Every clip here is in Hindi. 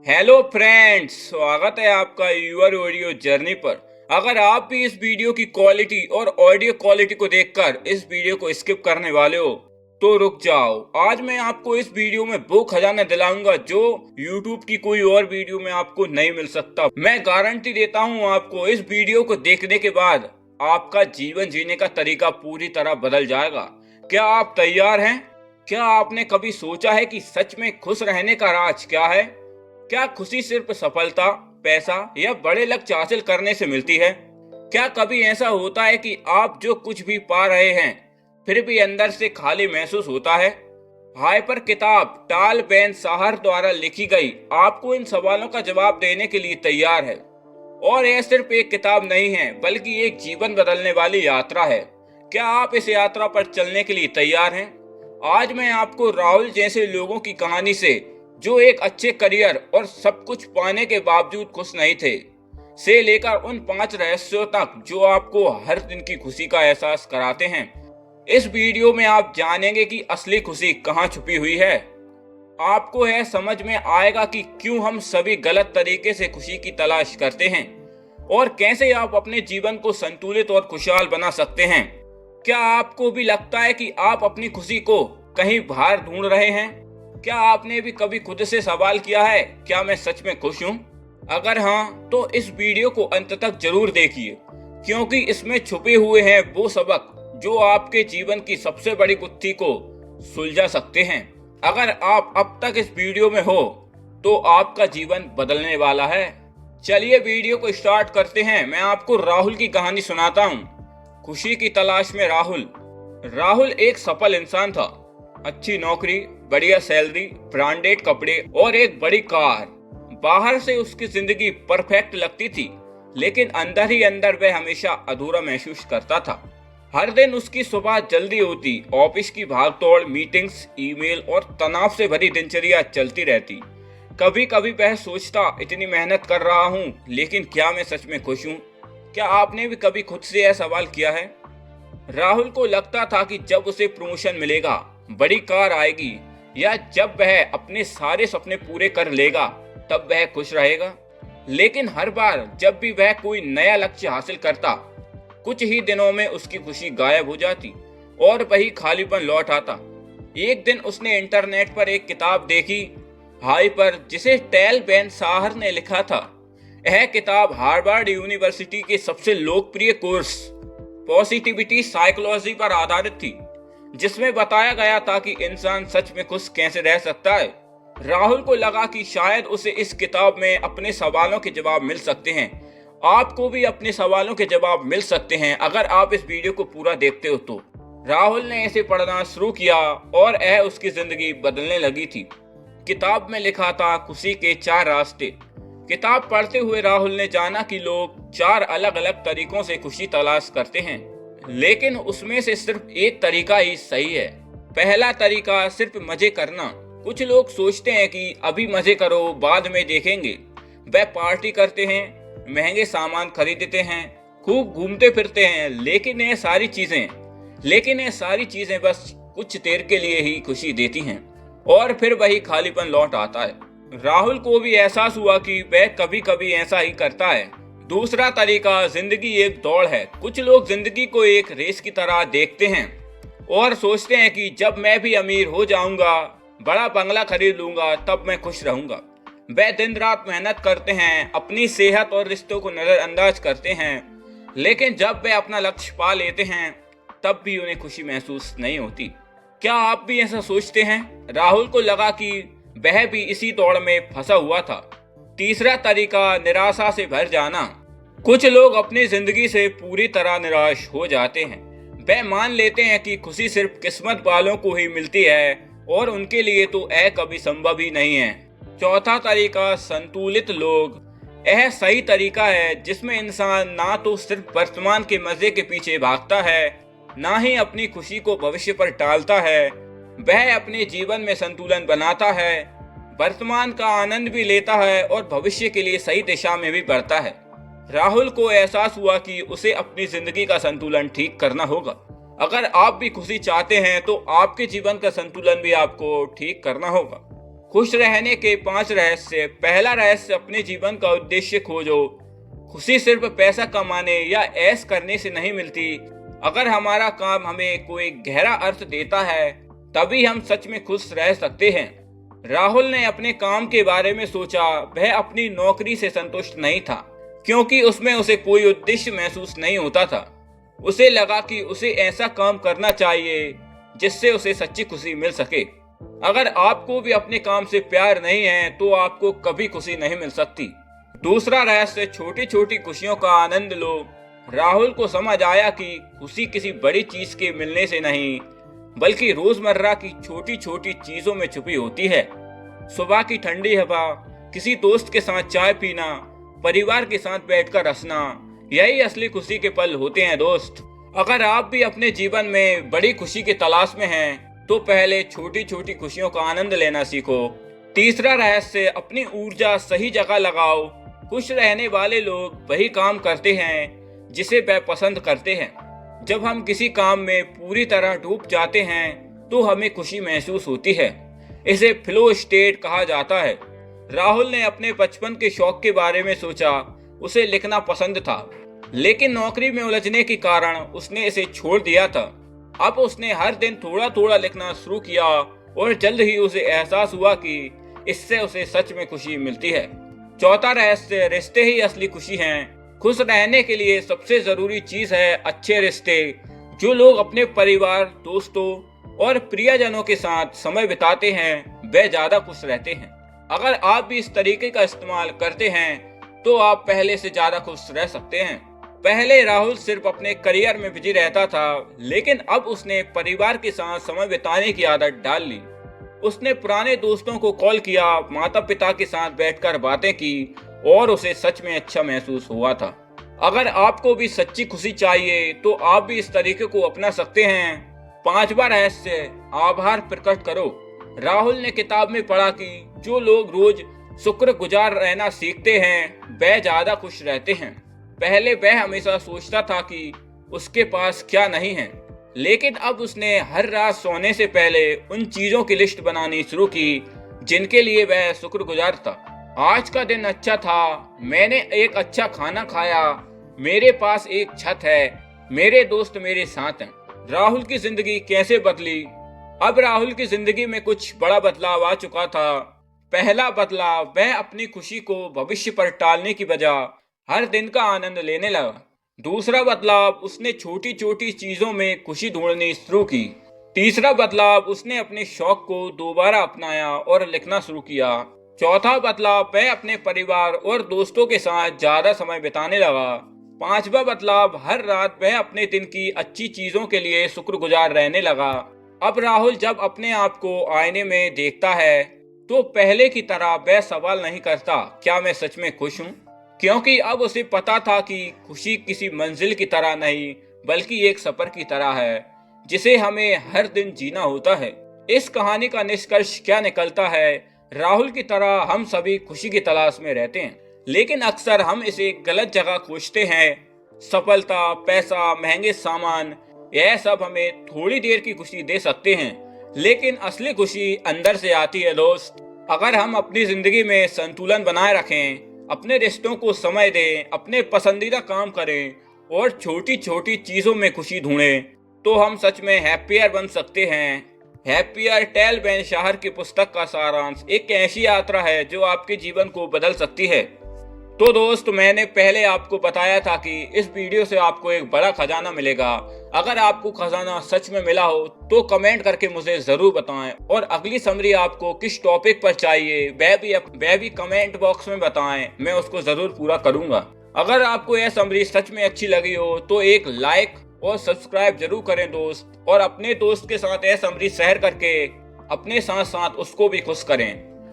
हेलो फ्रेंड्स, स्वागत है आपका यूर ऑडियो जर्नी पर। अगर आप भी इस वीडियो की क्वालिटी और ऑडियो क्वालिटी को देखकर इस वीडियो को स्किप करने वाले हो तो रुक जाओ। आज मैं आपको इस वीडियो में वो खजाना दिलाऊंगा जो YouTube की कोई और वीडियो में आपको नहीं मिल सकता। मैं गारंटी देता हूँ आपको इस वीडियो को देखने के बाद आपका जीवन जीने का तरीका पूरी तरह बदल जाएगा। क्या आप तैयार हैं? क्या आपने कभी सोचा है कि सच में खुश रहने का राज क्या है? क्या खुशी सिर्फ सफलता, पैसा या बड़े लक्ष्य हासिल करने से मिलती है? क्या कभी ऐसा होता है कि आप जो कुछ भी पा रहे हैं फिर भी अंदर से खाली महसूस होता है? हाइपर किताब टाल बेन साहर द्वारा लिखी गई आपको इन सवालों का जवाब देने के लिए तैयार है। और यह सिर्फ एक किताब नहीं है बल्कि एक जीवन बदलने वाली यात्रा है। क्या आप इस यात्रा पर चलने के लिए तैयार हैं? आज मैं आपको राहुल जैसे लोगों की कहानी जो एक अच्छे करियर और सब कुछ पाने के बावजूद खुश नहीं थे, से लेकर उन 5 रहस्यों तक जो आपको हर दिन की खुशी का एहसास कराते हैं। इस वीडियो में आप जानेंगे कि असली खुशी कहाँ छुपी हुई है। आपको यह समझ में आएगा कि क्यों हम सभी गलत तरीके से खुशी की तलाश करते हैं और कैसे आप अपने जीवन को संतुलित और खुशहाल बना सकते हैं। क्या आपको भी लगता है कि आप अपनी खुशी को कहीं बाहर ढूंढ रहे हैं? क्या आपने भी कभी खुद से सवाल किया है, क्या मैं सच में खुश हूँ? अगर हाँ, तो इस वीडियो को अंत तक जरूर देखिए, क्योंकि इसमें छुपे हुए हैं वो सबक जो आपके जीवन की सबसे बड़ी गुत्थी को सुलझा सकते हैं। अगर आप अब तक इस वीडियो में हो तो आपका जीवन बदलने वाला है। चलिए वीडियो को स्टार्ट करते हैं। मैं आपको राहुल की कहानी सुनाता हूँ। खुशी की तलाश में राहुल एक सफल इंसान था। अच्छी नौकरी, बढ़िया सैलरी, ब्रांडेड कपड़े और एक बड़ी कार। बाहर से उसकी जिंदगी परफेक्ट लगती थी, लेकिन अंदर ही अंदर वह हमेशा अधूरा महसूस करता था। हर दिन उसकी सुबह जल्दी होती, ऑफिस की भागदौड़, मीटिंग्स, ईमेल और तनाव से भरी दिनचर्या चलती रहती। कभी कभी वह सोचता, इतनी मेहनत कर रहा हूँ, लेकिन क्या मैं सच में खुश हूँ? क्या आपने भी कभी खुद से यह सवाल किया है? राहुल को लगता था कि जब उसे प्रमोशन मिलेगा, बड़ी कार आएगी या जब वह अपने सारे सपने पूरे कर लेगा तब वह खुश रहेगा। लेकिन हर बार जब भी वह कोई नया लक्ष्य हासिल करता, कुछ ही दिनों में उसकी खुशी गायब हो जाती और वही खालीपन लौट आता। एक दिन उसने इंटरनेट पर एक किताब देखी, हाइपर, जिसे टैल बेन साहर ने लिखा था। यह किताब हार्वर्ड यूनिवर्सिटी के सबसे लोकप्रिय कोर्स पॉजिटिविटी साइकोलॉजी पर आधारित थी, जिसमें बताया गया था कि इंसान सच में खुश कैसे रह सकता है। राहुल को लगा कि शायद उसे इस किताब में अपने सवालों के जवाब मिल सकते हैं। आपको भी अपने सवालों के जवाब मिल सकते हैं अगर आप इस वीडियो को पूरा देखते हो तो। राहुल ने इसे पढ़ना शुरू किया और यह उसकी जिंदगी बदलने लगी थी। किताब में लिखा था खुशी के 4 रास्ते। किताब पढ़ते हुए राहुल ने जाना कि लोग 4 अलग अलग तरीकों से खुशी तलाश करते हैं, लेकिन उसमें से सिर्फ एक तरीका ही सही है। पहला तरीका, सिर्फ मजे करना। कुछ लोग सोचते हैं कि अभी मजे करो, बाद में देखेंगे। वह पार्टी करते हैं, महंगे सामान खरीदते हैं, खूब घूमते फिरते हैं, लेकिन ये सारी चीजें बस कुछ देर के लिए ही खुशी देती हैं और फिर वही खालीपन लौट आता है। राहुल को भी एहसास हुआ कि वह कभी कभी ऐसा ही करता है। दूसरा तरीका, जिंदगी एक दौड़ है। कुछ लोग जिंदगी को एक रेस की तरह देखते हैं और सोचते हैं कि जब मैं भी अमीर हो जाऊंगा, बड़ा बंगला खरीद लूंगा, तब मैं खुश रहूंगा। वह दिन रात मेहनत करते हैं, अपनी सेहत और रिश्तों को नजरअंदाज करते हैं, लेकिन जब वे अपना लक्ष्य पा लेते हैं तब भी उन्हें खुशी महसूस नहीं होती। क्या आप भी ऐसा सोचते हैं? राहुल को लगा कि वह भी इसी दौड़ में फंसा हुआ था। तीसरा तरीका, निराशा से भर जाना। कुछ लोग अपनी जिंदगी से पूरी तरह निराश हो जाते हैं। वे मान लेते हैं कि खुशी सिर्फ किस्मत वालों को ही मिलती है और उनके लिए तो यह कभी संभव ही नहीं है। चौथा तरीका, संतुलित लोग। यह सही तरीका है जिसमें इंसान ना तो सिर्फ वर्तमान के मजे के पीछे भागता है, ना ही अपनी खुशी को भविष्य पर टालता है। वह अपने जीवन में संतुलन बनाता है, वर्तमान का आनंद भी लेता है और भविष्य के लिए सही दिशा में भी बढ़ता है। राहुल को एहसास हुआ कि उसे अपनी जिंदगी का संतुलन ठीक करना होगा। अगर आप भी खुशी चाहते हैं तो आपके जीवन का संतुलन भी आपको ठीक करना होगा। खुश रहने के 5 रहस्य। पहला रहस्य, अपने जीवन का उद्देश्य खोजो। खुशी सिर्फ पैसा कमाने या ऐश करने से नहीं मिलती। अगर हमारा काम हमें कोई गहरा अर्थ देता है तभी हम सच में खुश रह सकते हैं। राहुल ने अपने काम के बारे में सोचा। वह अपनी नौकरी से संतुष्ट नहीं था क्योंकि उसमें उसे कोई उद्देश्य महसूस नहीं होता था। उसे लगा कि उसे ऐसा काम करना चाहिए जिससे उसे सच्ची खुशी मिल सके। अगर आपको भी अपने काम से प्यार नहीं है तो आपको कभी खुशी नहीं मिल सकती। दूसरा रहस्य, छोटी छोटी खुशियों का आनंद लो। राहुल को समझ आया कि खुशी किसी बड़ी चीज के मिलने से नहीं बल्कि रोजमर्रा की छोटी छोटी चीजों में छुपी होती है। सुबह की ठंडी हवा, किसी दोस्त के साथ चाय पीना, परिवार के साथ बैठकर हंसना, यही असली खुशी के पल होते हैं दोस्त। अगर आप भी अपने जीवन में बड़ी खुशी की तलाश में हैं तो पहले छोटी छोटी खुशियों का आनंद लेना सीखो। तीसरा रहस्य, अपनी ऊर्जा सही जगह लगाओ। खुश रहने वाले लोग वही काम करते हैं जिसे वह पसंद करते हैं। जब हम किसी काम में पूरी तरह डूब जाते हैं तो हमें खुशी महसूस होती है। इसे फ्लो स्टेट कहा जाता है। राहुल ने अपने बचपन के शौक के बारे में सोचा। उसे लिखना पसंद था लेकिन नौकरी में उलझने के कारण उसने इसे छोड़ दिया था। अब उसने हर दिन थोड़ा थोड़ा लिखना शुरू किया और जल्द ही उसे एहसास हुआ कि इससे उसे सच में खुशी मिलती है। चौथा रहस्य, रिश्ते ही असली खुशी हैं। खुश रहने के लिए सबसे जरूरी चीज है अच्छे रिश्ते। जो लोग अपने परिवार, दोस्तों और प्रियजनों के साथ समय बिताते हैं वे ज्यादा खुश रहते हैं। अगर आप भी इस तरीके का इस्तेमाल करते हैं तो आप पहले से ज्यादा खुश रह सकते हैं। पहले राहुल सिर्फ अपने करियर में बिजी रहता था लेकिन अब उसने परिवार के साथ समय बिताने की आदत डाल ली। उसने पुराने दोस्तों को कॉल किया, माता पिता के साथ बैठकर बातें की और उसे सच में अच्छा महसूस हुआ था। अगर आपको भी सच्ची खुशी चाहिए तो आप भी इस तरीके को अपना सकते हैं। पांचवा रहस्य, आभार प्रकट करो। राहुल ने किताब में पढ़ा कि जो लोग रोज शुक्रगुजार रहना सीखते हैं वह ज्यादा खुश रहते हैं। पहले वह हमेशा सोचता था कि उसके पास क्या नहीं है लेकिन अब उसने हर रात सोने से पहले उन चीजों की लिस्ट बनानी शुरू की जिनके लिए वह शुक्रगुजार था। आज का दिन अच्छा था, मैंने एक अच्छा खाना खाया, मेरे पास एक छत है, मेरे दोस्त मेरे साथ हैं। राहुल की जिंदगी कैसे बदली? अब राहुल की जिंदगी में कुछ बड़ा बदलाव आ चुका था। पहला बदलाव, वह अपनी खुशी को भविष्य पर टालने की बजाय हर दिन का आनंद लेने लगा। दूसरा बदलाव, उसने छोटी छोटी चीजों में खुशी ढूंढनी शुरू की। तीसरा बदलाव, उसने अपने शौक को दोबारा अपनाया और लिखना शुरू किया। चौथा बदलाव, वह अपने परिवार और दोस्तों के साथ ज्यादा समय बिताने लगा। पांचवा बदलाव, हर रात वह अपने दिन की अच्छी चीजों के लिए शुक्रगुजार रहने लगा। अब राहुल जब अपने आप को आईने में देखता है तो पहले की तरह वह सवाल नहीं करता क्या मैं सच में खुश हूँ, क्योंकि अब उसे पता था कि खुशी किसी मंजिल की तरह नहीं बल्कि एक सफर की तरह है जिसे हमें हर दिन जीना होता है। इस कहानी का निष्कर्ष क्या निकलता है? राहुल की तरह हम सभी खुशी की तलाश में रहते हैं लेकिन अक्सर हम इसे गलत जगह खोजते हैं। सफलता, पैसा, महंगे सामान, यह सब हमें थोड़ी देर की खुशी दे सकते हैं लेकिन असली खुशी अंदर से आती है दोस्त। अगर हम अपनी जिंदगी में संतुलन बनाए रखें, अपने रिश्तों को समय दें, अपने पसंदीदा काम करें और छोटी छोटी चीजों में खुशी ढूंढें तो हम सच में हैप्पियर बन सकते हैं। हैप्पियर टैल बेन शाहर की पुस्तक का सारांश एक ऐसी यात्रा है जो आपके जीवन को बदल सकती है। तो दोस्त, मैंने पहले आपको बताया था कि इस वीडियो से आपको एक बड़ा खजाना मिलेगा। अगर आपको खजाना सच में मिला हो तो कमेंट करके मुझे जरूर बताएं और अगली समरी आपको किस टॉपिक पर चाहिए वह भी कमेंट बॉक्स में बताएं, मैं उसको जरूर पूरा करूंगा। अगर आपको यह समरी सच में अच्छी लगी हो तो एक लाइक और सब्सक्राइब जरूर करें दोस्त, और अपने दोस्त के साथ यह समरी शेयर करके अपने साथ साथ उसको भी खुश करें।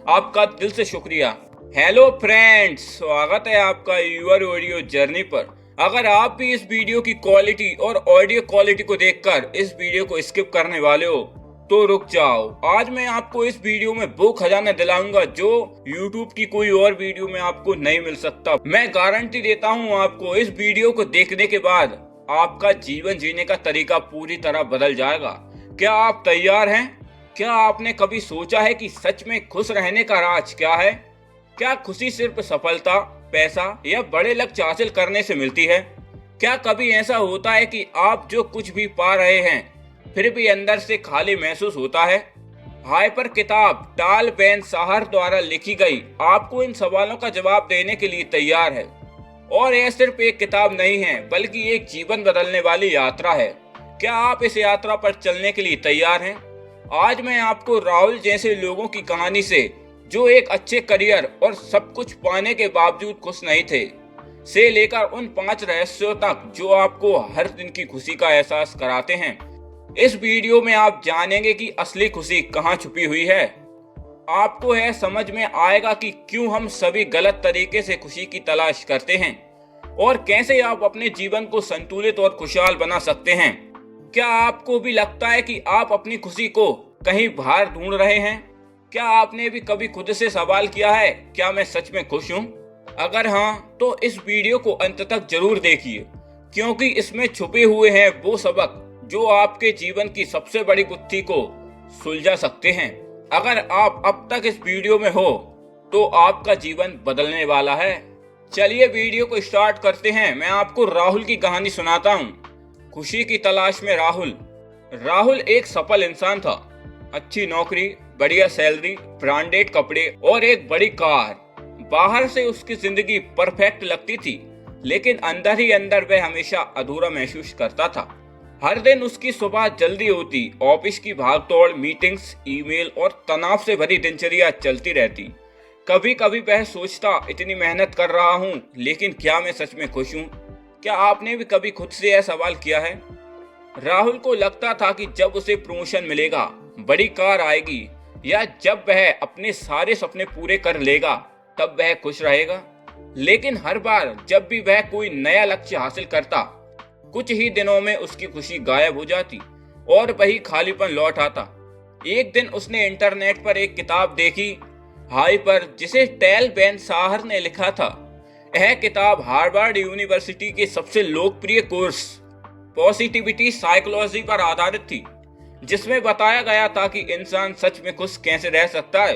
आपका दिल से शुक्रिया। हेलो फ्रेंड्स, स्वागत है आपका यूर ऑडियो जर्नी पर। अगर आप भी इस वीडियो की क्वालिटी और ऑडियो क्वालिटी को देखकर इस वीडियो को स्किप करने वाले हो तो रुक जाओ। आज मैं आपको इस वीडियो में वो खजाना दिलाऊंगा जो YouTube की कोई और वीडियो में आपको नहीं मिल सकता। मैं गारंटी देता हूँ आपको इस वीडियो को देखने के बाद आपका जीवन जीने का तरीका पूरी तरह बदल जाएगा। क्या आप तैयार हैं? क्या आपने कभी सोचा है कि सच में खुश रहने का राज क्या है? क्या खुशी सिर्फ सफलता, पैसा या बड़े लक्ष्य हासिल करने से मिलती है? क्या कभी ऐसा होता है कि आप जो कुछ भी पा रहे हैं फिर भी अंदर से खाली महसूस होता है? हाइपर किताब टाल बेन साहर द्वारा लिखी गई आपको इन सवालों का जवाब देने के लिए तैयार है। और यह सिर्फ एक किताब नहीं है बल्कि एक जीवन बदलने वाली यात्रा है। क्या आप इस यात्रा पर चलने के लिए तैयार हैं? आज मैं आपको राहुल जैसे लोगों की कहानी से, जो एक अच्छे करियर और सब कुछ पाने के बावजूद खुश नहीं थे, से लेकर उन 5 रहस्यों तक जो आपको हर दिन की खुशी का एहसास कराते हैं। इस वीडियो में आप जानेंगे कि असली खुशी कहाँ छुपी हुई है। आपको यह समझ में आएगा कि क्यों हम सभी गलत तरीके से खुशी की तलाश करते हैं और कैसे आप अपने जीवन को संतुलित और खुशहाल बना सकते हैं। क्या आपको भी लगता है कि आप अपनी खुशी को कहीं बाहर ढूंढ रहे हैं? क्या आपने भी कभी खुद से सवाल किया है, क्या मैं सच में खुश हूँ? अगर हाँ, तो इस वीडियो को अंत तक जरूर देखिए, क्योंकि इसमें छुपे हुए हैं वो सबक जो आपके जीवन की सबसे बड़ी गुत्थी को सुलझा सकते हैं। अगर आप अब तक इस वीडियो में हो तो आपका जीवन बदलने वाला है। चलिए वीडियो को स्टार्ट करते हैं। मैं आपको राहुल की कहानी सुनाता हूँ। खुशी की तलाश में राहुल एक सफल इंसान था। अच्छी नौकरी, बढ़िया सैलरी, ब्रांडेड कपड़े और एक बड़ी कार। बाहर से उसकी जिंदगी परफेक्ट लगती थी, लेकिन अंदर ही अंदर वह हमेशा अधूरा महसूस करता था। हर दिन उसकी सुबह जल्दी होती, ऑफिस की भागदौड़, मीटिंग्स, ईमेल और तनाव से भरी दिनचर्या चलती रहती। कभी कभी वह सोचता, इतनी मेहनत कर रहा हूँ, लेकिन क्या मैं सच में खुश हूँ? क्या आपने भी कभी खुद से यह सवाल किया है? राहुल को लगता था कि जब उसे प्रमोशन मिलेगा, बड़ी कार आएगी या जब वह अपने सारे सपने पूरे कर लेगा, तब वह खुश रहेगा। लेकिन हर बार जब भी वह कोई नया लक्ष्य हासिल करता, कुछ ही दिनों में उसकी खुशी गायब हो जाती और वही खालीपन लौट आता। एक दिन उसने इंटरनेट पर एक किताब देखी, हाइपर, जिसे टैल बेन साहर ने लिखा था। यह किताब हार्वर्ड यूनिवर्सिटी के सबसे लोकप्रिय कोर्स पॉजिटिविटी साइकोलॉजी पर आधारित थी, जिसमें बताया गया था कि इंसान सच में खुश कैसे रह सकता है।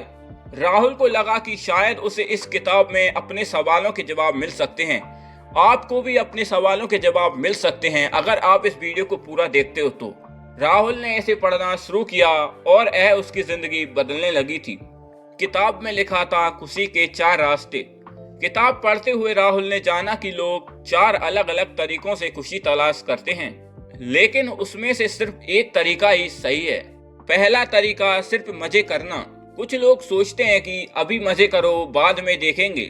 राहुल को लगा कि शायद उसे इस किताब में अपने सवालों के जवाब मिल सकते हैं। आपको भी अपने सवालों के जवाब मिल सकते हैं अगर आप इस वीडियो को पूरा देखते हो तो। राहुल ने इसे पढ़ना शुरू किया और यह उसकी जिंदगी बदलने लगी थी। किताब में लिखा था खुशी के 4 रास्ते। किताब पढ़ते हुए राहुल ने जाना कि लोग 4 अलग अलग तरीकों से खुशी तलाश करते हैं, लेकिन उसमें से सिर्फ एक तरीका ही सही है। पहला तरीका सिर्फ मजे करना। कुछ लोग सोचते हैं कि अभी मजे करो, बाद में देखेंगे।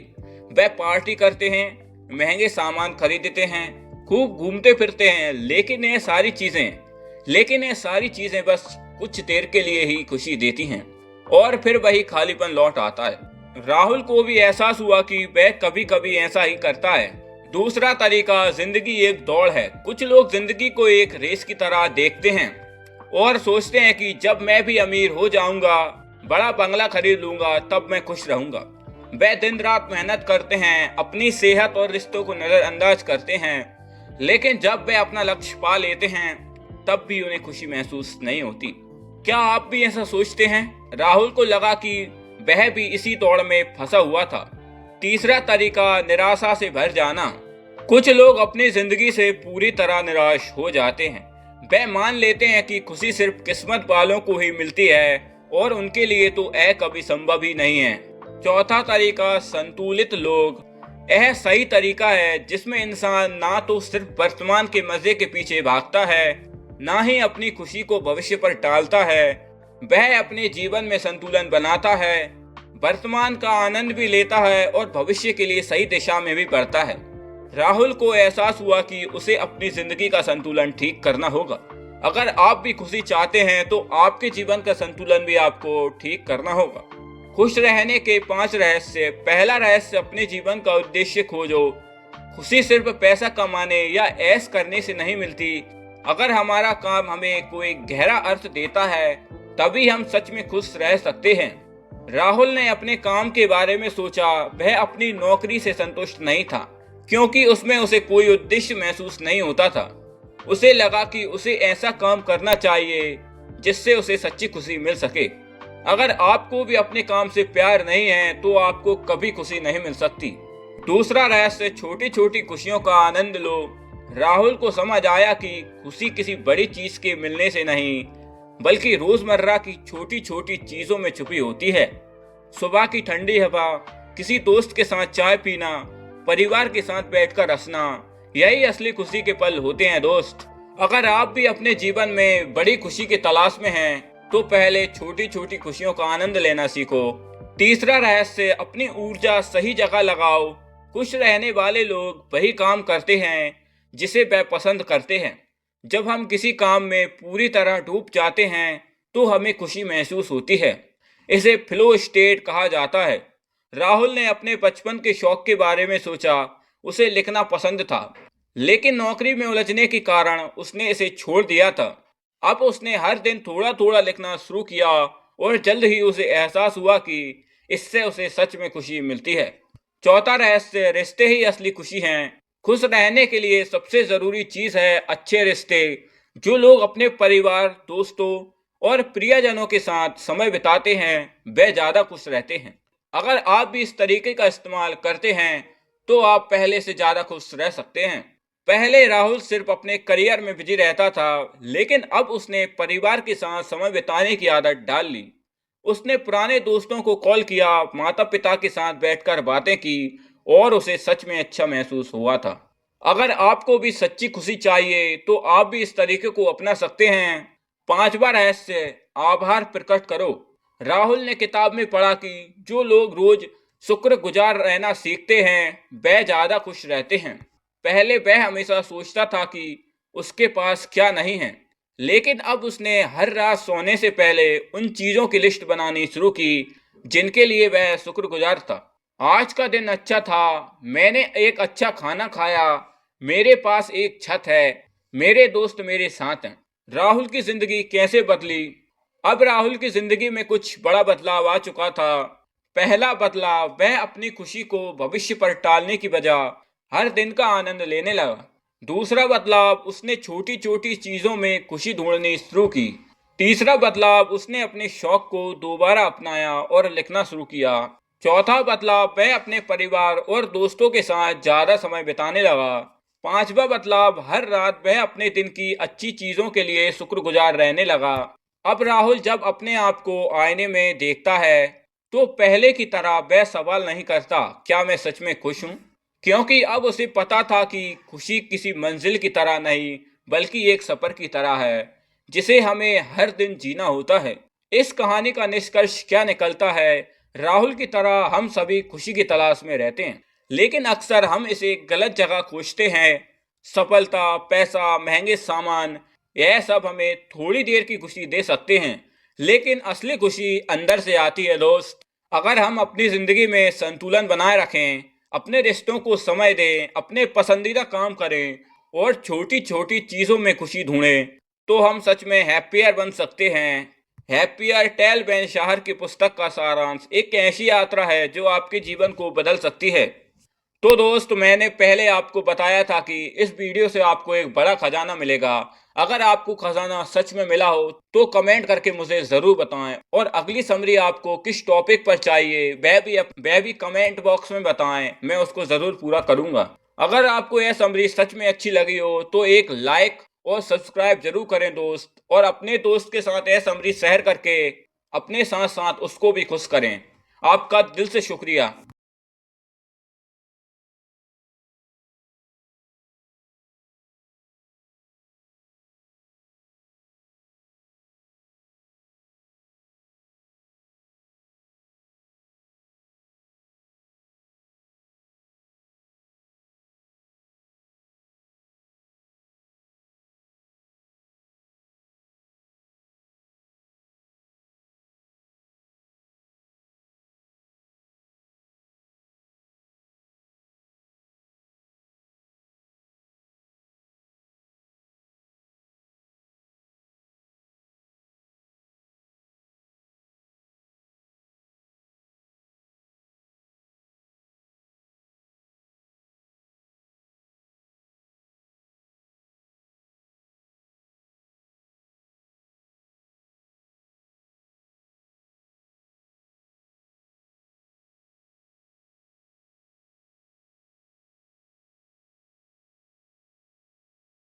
वह पार्टी करते हैं, महंगे सामान खरीदते हैं, खूब घूमते फिरते हैं, लेकिन ये सारी चीजें बस कुछ देर के लिए ही खुशी देती हैं और फिर वही खालीपन लौट आता है। राहुल को भी एहसास हुआ कि वह कभी कभी ऐसा ही करता है। दूसरा तरीका, जिंदगी एक दौड़ है। कुछ लोग जिंदगी को एक रेस की तरह देखते हैं और सोचते हैं कि जब मैं भी अमीर हो जाऊंगा, बड़ा बंगला खरीद लूंगा, तब मैं खुश रहूंगा। वह दिन रात मेहनत करते हैं, अपनी सेहत और रिश्तों को नजरअंदाज करते हैं, लेकिन जब वे अपना लक्ष्य पा लेते हैं तब भी उन्हें खुशी महसूस नहीं होती। क्या आप भी ऐसा सोचते हैं? राहुल को लगा कि वह भी इसी दौड़ में फंसा हुआ था। तीसरा तरीका, निराशा से भर जाना। कुछ लोग अपनी जिंदगी से पूरी तरह निराश हो जाते हैं। वह मान लेते हैं कि खुशी सिर्फ किस्मत वालों को ही मिलती है और उनके लिए तो यह कभी संभव ही नहीं है। चौथा तरीका, संतुलित लोग। यह सही तरीका है जिसमें इंसान ना तो सिर्फ वर्तमान के मजे के पीछे भागता है, ना ही अपनी खुशी को भविष्य पर टालता है। वह अपने जीवन में संतुलन बनाता है, वर्तमान का आनंद भी लेता है और भविष्य के लिए सही दिशा में भी बढ़ता है। राहुल को एहसास हुआ कि उसे अपनी जिंदगी का संतुलन ठीक करना होगा। अगर आप भी खुशी चाहते हैं तो आपके जीवन का संतुलन भी आपको ठीक करना होगा। खुश रहने के 5 रहस्य। पहला रहस्य, अपने जीवन का उद्देश्य खोजो। खुशी सिर्फ पैसा कमाने या ऐश करने से नहीं मिलती। अगर हमारा काम हमें कोई गहरा अर्थ देता है, तभी हम सच में खुश रह सकते हैं। राहुल ने अपने काम के बारे में सोचा। वह अपनी नौकरी से संतुष्ट नहीं था, क्योंकि उसमें उसे कोई उद्देश्य महसूस नहीं होता था। उसे लगा कि उसे ऐसा काम करना चाहिए जिससे उसे सच्ची खुशी मिल सके। अगर आपको भी अपने काम से प्यार नहीं है तो आपको कभी खुशी नहीं मिल सकती। दूसरा रहस्य, छोटी छोटी खुशियों का आनंद लो। राहुल को समझ आया कि खुशी किसी बड़ी चीज के मिलने से नहीं, बल्कि रोजमर्रा की छोटी छोटी चीजों में छुपी होती है। सुबह की ठंडी हवा, किसी दोस्त के साथ चाय पीना, परिवार के साथ बैठकर हंसना, यही असली खुशी के पल होते हैं दोस्त। अगर आप भी अपने जीवन में बड़ी खुशी की तलाश में हैं, तो पहले छोटी छोटी खुशियों का आनंद लेना सीखो। तीसरा रहस्य, अपनी ऊर्जा सही जगह लगाओ। खुश रहने वाले लोग वही काम करते हैं जिसे वह पसंद करते हैं। जब हम किसी काम में पूरी तरह डूब जाते हैं तो हमें खुशी महसूस होती है। इसे फ्लो स्टेट कहा जाता है। राहुल ने अपने बचपन के शौक के बारे में सोचा। उसे लिखना पसंद था, लेकिन नौकरी में उलझने के कारण उसने इसे छोड़ दिया था। अब उसने हर दिन थोड़ा थोड़ा लिखना शुरू किया और जल्द ही उसे एहसास हुआ कि इससे उसे सच में खुशी मिलती है। चौथा रहस्य, रिश्ते ही असली खुशी हैं। खुश रहने के लिए सबसे जरूरी चीज है अच्छे रिश्ते। जो लोग अपने परिवार, दोस्तों और प्रियजनों के साथ समय बिताते हैं वे ज्यादा खुश रहते हैं। अगर आप भी इस तरीके का इस्तेमाल करते हैं तो आप पहले से ज्यादा खुश रह सकते हैं। पहले राहुल सिर्फ अपने करियर में बिजी रहता था, लेकिन अब उसने परिवार के साथ समय बिताने की आदत डाल ली। उसने पुराने दोस्तों को कॉल किया, माता पिता के साथ बैठकर बातें की और उसे सच में अच्छा महसूस हुआ था। अगर आपको भी सच्ची खुशी चाहिए तो आप भी इस तरीके को अपना सकते हैं। पांचवा रहस्य, आभार प्रकट करो। राहुल ने किताब में पढ़ा कि जो लोग रोज शुक्रगुजार रहना सीखते हैं वह ज्यादा खुश रहते हैं। पहले वह हमेशा सोचता था कि उसके पास क्या नहीं है, लेकिन अब उसने हर रात सोने से पहले उन चीजों की लिस्ट बनानी शुरू की जिनके लिए वह शुक्रगुजार था। आज का दिन अच्छा था, मैंने एक अच्छा खाना खाया, मेरे पास एक छत है, मेरे दोस्त मेरे साथ हैं। राहुल की जिंदगी कैसे बदली? अब राहुल की जिंदगी में कुछ बड़ा बदलाव आ चुका था। पहला बदलाव, वह अपनी खुशी को भविष्य पर टालने की बजाय हर दिन का आनंद लेने लगा। दूसरा बदलाव, उसने छोटी छोटी चीजों में खुशी ढूंढनी शुरू की। तीसरा बदलाव, उसने अपने शौक को दोबारा अपनाया और लिखना शुरू किया। चौथा बदलाव, वह अपने परिवार और दोस्तों के साथ ज्यादा समय बिताने लगा। पांचवा बदलाव, हर रात वह अपने दिन की अच्छी चीजों के लिए शुक्रगुजार रहने लगा। अब राहुल जब अपने आप को आईने में देखता है तो पहले की तरह वह सवाल नहीं करता, क्या मैं सच में खुश हूँ? क्योंकि अब उसे पता था कि खुशी किसी मंजिल की तरह नहीं, बल्कि एक सफर की तरह है जिसे हमें हर दिन जीना होता है। इस कहानी का निष्कर्ष क्या निकलता है? राहुल की तरह हम सभी खुशी की तलाश में रहते हैं, लेकिन अक्सर हम इसे गलत जगह खोजते हैं। सफलता, पैसा, महंगे सामान, यह सब हमें थोड़ी देर की खुशी दे सकते हैं, लेकिन असली खुशी अंदर से आती है दोस्त। अगर हम अपनी जिंदगी में संतुलन बनाए रखें, अपने रिश्तों को समय दें, अपने पसंदीदा काम करें और छोटी छोटी चीजों में खुशी ढूंढें, तो हम सच में हैप्पियर बन सकते हैं। हैप्पियर टेल बेन शाहर की पुस्तक का सारांश एक ऐसी यात्रा है जो आपके जीवन को बदल सकती है। तो दोस्त, मैंने पहले आपको बताया था कि इस वीडियो से आपको एक बड़ा खजाना मिलेगा। अगर आपको खजाना सच में मिला हो तो कमेंट करके मुझे जरूर बताएं, और अगली समरी आपको किस टॉपिक पर चाहिए वह भी कमेंट बॉक्स में बताएं, मैं उसको जरूर पूरा करूंगा। अगर आपको यह समरी सच में अच्छी लगी हो तो एक लाइक और सब्सक्राइब जरूर करें दोस्त, और अपने दोस्त के साथ यह समरी शेयर करके अपने साथ साथ उसको भी खुश करें। आपका दिल से शुक्रिया।